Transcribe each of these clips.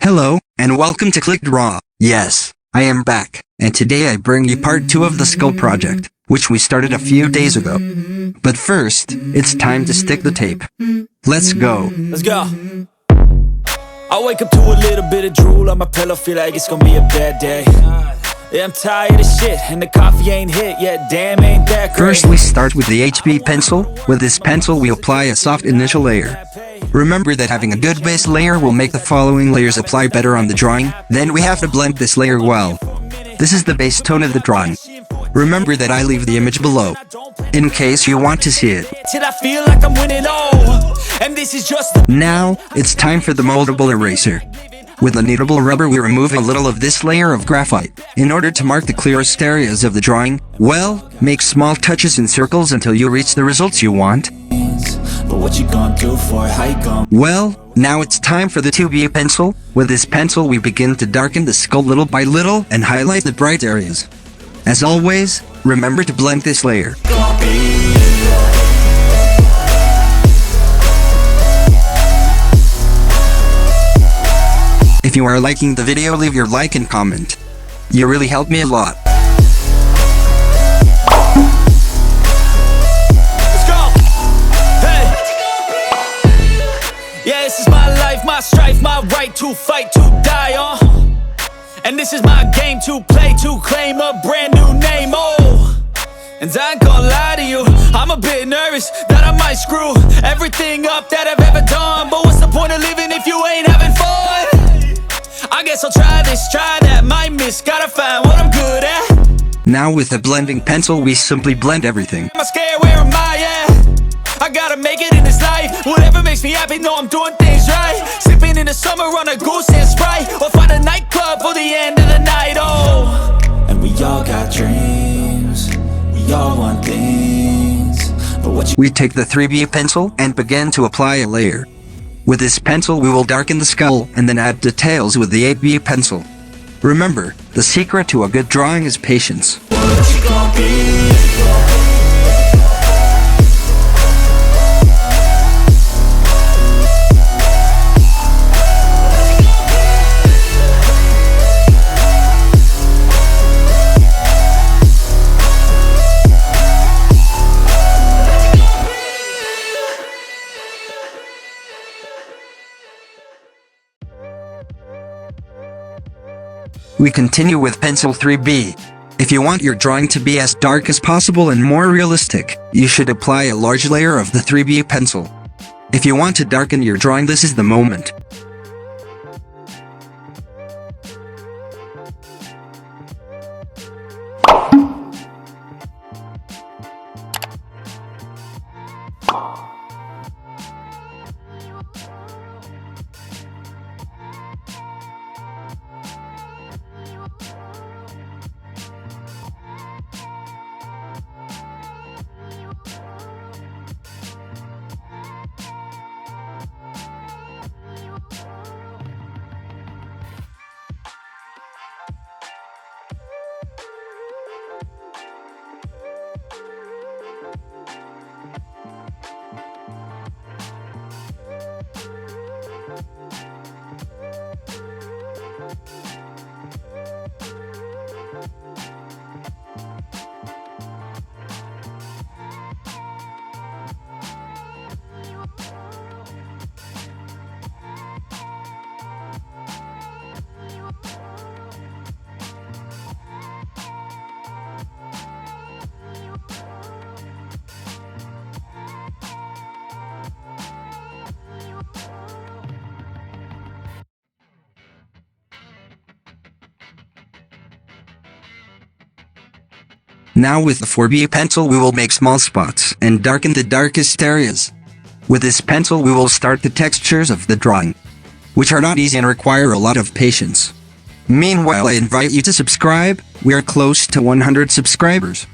Hello, and welcome to ClickDraw. Yes, I am back, and today I bring you part 2 of the Skull project, which we started a few days ago. But first, it's time to stick the tape. Let's go. Let's go. I wake up to a little bit of drool on my pillow, feel like it's gonna be a bad day. Yeah, I'm tired of shit, and the coffee ain't hit yet, damn ain't that great. First we start with the HB pencil. With this pencil we apply a soft initial layer. Remember that having a good base layer will make the following layers apply better on the drawing. Then we have to blend this layer well. This is the base tone of the drawing. Remember that I leave the image below, in case you want to see it. I feel like I'm winning all, and this is just Now, it's time for the moldable eraser. With the kneadable rubber we remove a little of this layer of graphite. In order to mark the clearest areas of the drawing, well, make small touches in circles until you reach the results you want. But what you gonna do for it? How you gonna? Well, now it's time for the 2B pencil. With this pencil we begin to darken the skull little by little and highlight the bright areas. As always, remember to blend this layer. If you are liking the video, leave your like and comment. You really help me a lot. Let's go! Hey! Yeah, this is my life, my strife, my right to fight, to die on. And this is my game to play, to claim a brand new name, oh. And I ain't gonna lie to you, I'm a bit nervous that I might screw everything up that I've ever done. But what's the point of living if you ain't having fun? I guess I'll try this, try that, might miss, gotta find what I'm good at. Now with the blending pencil we simply blend everything. Am I scared? Where am I at? I gotta make it in this life. Whatever makes me happy, know I'm doing things right. Sipping in the summer on a goose and Sprite, or find a nightclub for the end of the night, oh. And we all got dreams, we all want things, but what you... We take the 3B pencil and begin to apply a layer. With this pencil we will darken the skull and then add details with the 8B pencil. Remember, the secret to a good drawing is patience. What you gonna be? We continue with pencil 3B. If you want your drawing to be as dark as possible and more realistic, you should apply a large layer of the 3B pencil. If you want to darken your drawing, this is the moment. Now with the 4B pencil we will make small spots and darken the darkest areas. With this pencil we will start the textures of the drawing, which are not easy and require a lot of patience. Meanwhile, I invite you to subscribe. We are close to 100 subscribers.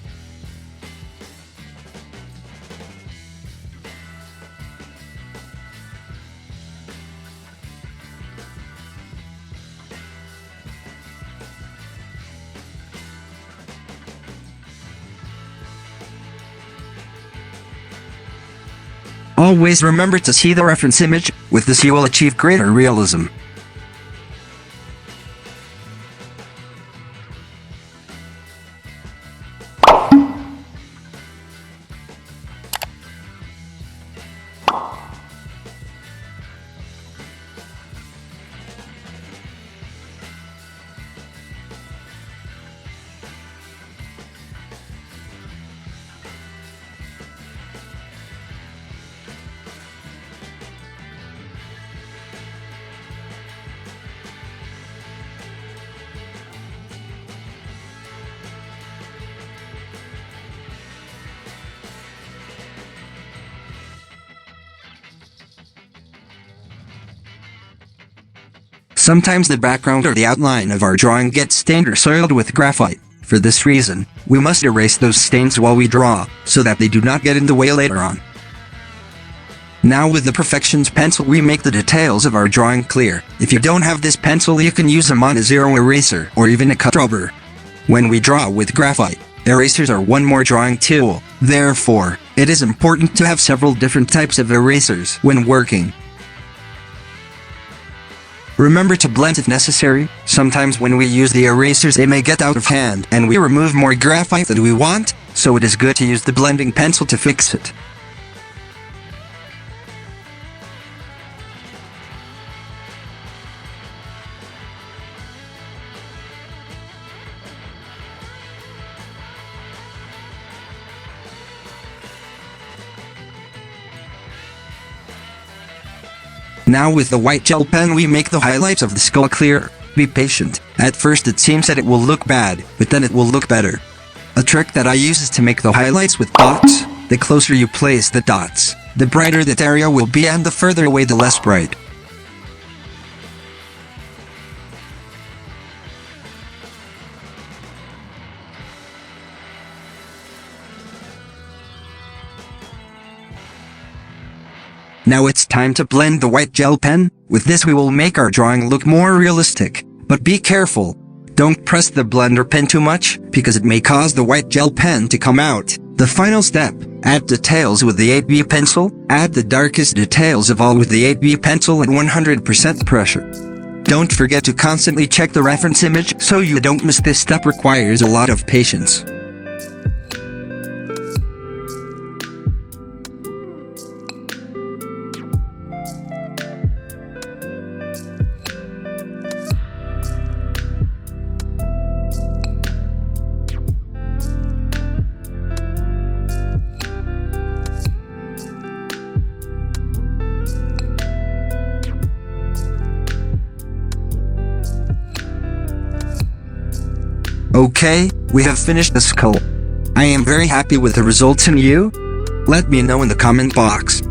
Always remember to see the reference image. With this you will achieve greater realism. Sometimes the background or the outline of our drawing gets stained or soiled with graphite. For this reason, we must erase those stains while we draw, so that they do not get in the way later on. Now with the Perfections pencil we make the details of our drawing clear. If you don't have this pencil you can use a mono-zero eraser or even a cut rubber. When we draw with graphite, erasers are one more drawing tool. Therefore, it is important to have several different types of erasers when working. Remember to blend if necessary. Sometimes when we use the erasers they may get out of hand and we remove more graphite than we want, so it is good to use the blending pencil to fix it. Now with the white gel pen we make the highlights of the skull clear. Be patient. At first it seems that it will look bad, but then it will look better. A trick that I use is to make the highlights with dots. The closer you place the dots, the brighter that area will be, and the further away the less bright. Now it's time to blend the white gel pen. With this we will make our drawing look more realistic. But be careful. Don't press the blender pen too much, because it may cause the white gel pen to come out. The final step, add details with the 8B pencil. Add the darkest details of all with the 8B pencil at 100% pressure. Don't forget to constantly check the reference image so you don't miss. This step requires a lot of patience. Okay, we have finished the skull. I am very happy with the results, and you? Let me know in the comment box.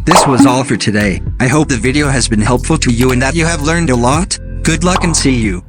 This was all for today. I hope the video has been helpful to you and that you have learned a lot. Good luck and see you.